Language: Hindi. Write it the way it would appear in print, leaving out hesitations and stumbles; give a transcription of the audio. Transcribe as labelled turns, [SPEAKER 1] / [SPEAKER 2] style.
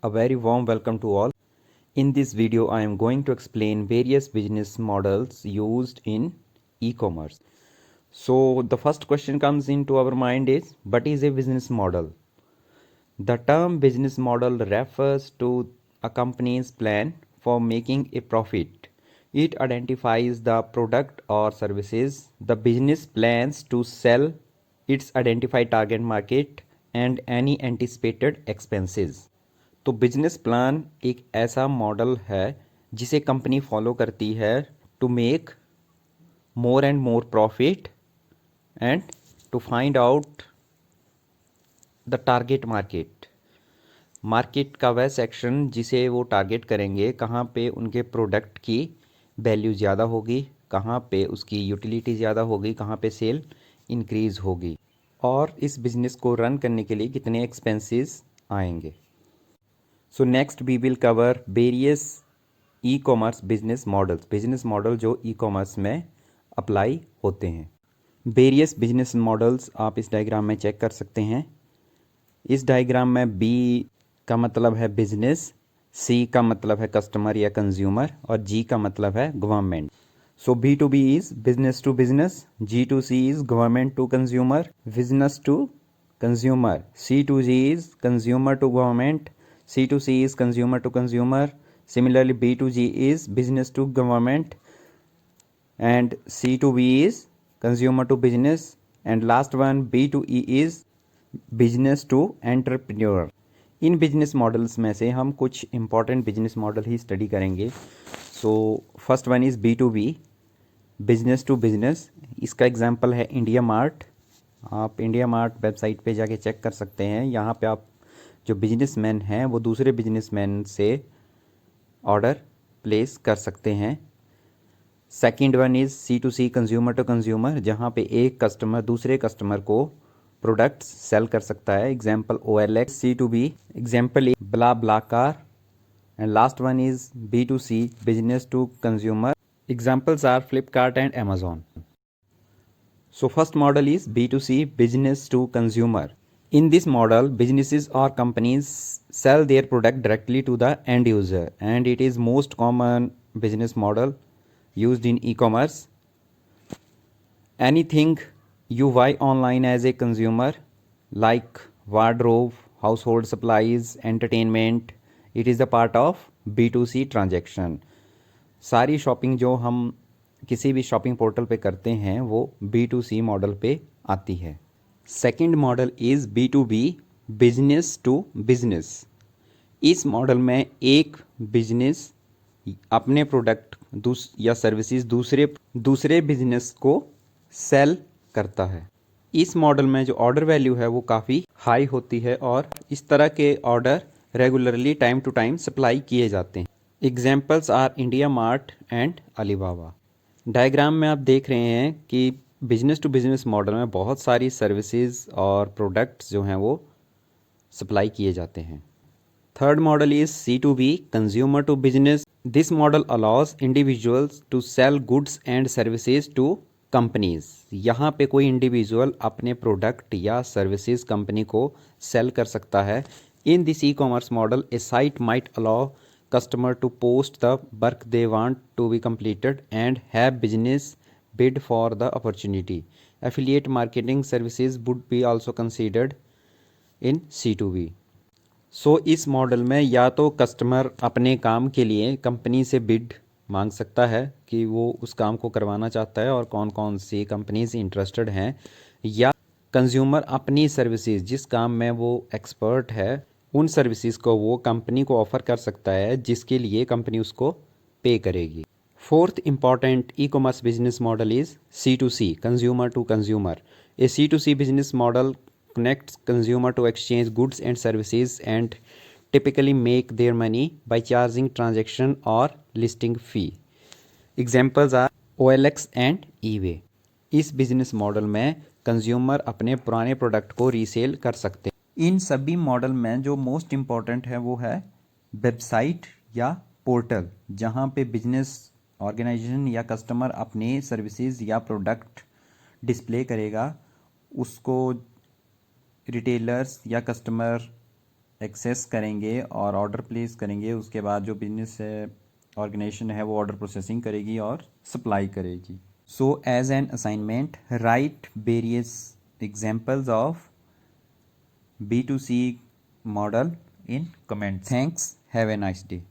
[SPEAKER 1] A very warm welcome to all. In this video, I am going to explain various business models used in e-commerce. So the first question comes into our mind is, what is a business model? The term business model refers to a company's plan for making a profit. It identifies the product or services the business plans to sell, its identified target market and any anticipated expenses. तो बिजनेस प्लान एक ऐसा मॉडल है जिसे कंपनी फॉलो करती है to make more and more profit and to find out the target market का वह सेक्शन जिसे वो टारगेट करेंगे, कहाँ पे उनके प्रोडक्ट की वैल्यू ज़्यादा होगी, कहाँ पे उसकी यूटिलिटी ज़्यादा होगी, कहाँ पे सेल इंक्रीज़ होगी और इस बिज़नेस को रन करने के लिए कितने एक्सपेंसेस आएंगे. So next we will cover various e commerce business model जो ई कॉमर्स में अप्लाई होते हैं. वेरियस बिजनेस मॉडल्स आप इस डायग्राम में चेक कर सकते हैं. इस डायग्राम में बी का मतलब है बिजनेस, सी का मतलब है कस्टमर या कंज्यूमर और जी का मतलब है government. So B to B is business to business, G to C is government to consumer, business to consumer, C to G is consumer to government, C to C is consumer to consumer. Similarly, B to G is business to government, and C to B is consumer to business, and last one B to E is business to entrepreneur. इन बिजनेस मॉडल्स में से हम कुछ इंपॉर्टेंट बिजनेस मॉडल ही स्टडी करेंगे. So first one is B to B, business to business. इसका एग्जांपल है इंडिया मार्ट. आप इंडिया मार्ट वेबसाइट पे जाके चेक कर सकते हैं. यहाँ पे आप जो बिजनेसमैन हैं वो दूसरे बिजनेसमैन से ऑर्डर प्लेस कर सकते हैं. Second one is C to C, consumer to consumer, जहाँ पे एक कस्टमर दूसरे कस्टमर को प्रोडक्ट्स सेल कर सकता है. Example OLX. C to B example BlaBlaCar. And last one is B to C, business to consumer. Examples are Flipkart and Amazon. So first model is B to C, business to consumer. In this model, businesses or companies sell their product directly to the end user, and it is most common business model used in e-commerce. Anything you buy online as a consumer, like wardrobe, household supplies, entertainment, it is a part of B2C transaction. सारी शॉपिंग जो हम किसी भी शॉपिंग पोर्टल पे करते हैं वो B2C मॉडल पे आती है. Second model is B2B, business to business. इस मॉडल में एक बिजनेस अपने प्रोडक्ट या सर्विसेज दूसरे बिजनेस को सेल करता है. इस मॉडल में जो ऑर्डर वैल्यू है वो काफ़ी हाई होती है और इस तरह के order regularly time to time supply किए जाते हैं. Examples are India Mart and Alibaba. Diagram में आप देख रहे हैं कि बिजनेस टू बिजनेस मॉडल में बहुत सारी सर्विसेज और प्रोडक्ट्स जो हैं वो सप्लाई किए जाते हैं. Third model is C to B, consumer to business. This model allows individuals to sell goods and services to companies. यहाँ पे कोई इंडिविजुअल अपने प्रोडक्ट या सर्विसेज कंपनी को सेल कर सकता है. In this e commerce model A site might allow customer to post the work they want to be completed and have business bid for the opportunity. Affiliate marketing services would be also considered in C2B. सो इस मॉडल में या तो कस्टमर अपने काम के लिए कंपनी से बिड मांग सकता है कि वो उस काम को करवाना चाहता है और कौन कौन सी कंपनीज इंटरेस्टेड हैं, या कंज्यूमर अपनी सर्विसेज जिस काम में वो एक्सपर्ट है उन सर्विसेज को वो कंपनी को ऑफर कर सकता है जिसके लिए कंपनी उसको पे करेगी. Fourth important e commerce business model is C to C, consumer to consumer. A C to C business model connects consumer to exchange goods and services and typically make their money by charging transaction or listing fee. Examples are OLX and eBay. इस बिजनेस मॉडल में कंज्यूमर अपने पुराने प्रोडक्ट को रीसेल कर सकते हैं. इन सभी मॉडल में जो मोस्ट इम्पॉर्टेंट है वो है वेबसाइट या पोर्टल, जहाँ पे बिजनेस ऑर्गेनाइजेशन या कस्टमर अपने सर्विसेज या प्रोडक्ट डिस्प्ले करेगा. उसको रिटेलर्स या कस्टमर एक्सेस करेंगे और ऑर्डर प्लेस करेंगे, उसके बाद जो बिजनेस ऑर्गेनाइजेशन है वो ऑर्डर प्रोसेसिंग करेगी और सप्लाई करेगी. So as an assignment write various examples of B2C model in comments. Thanks. Have a nice day.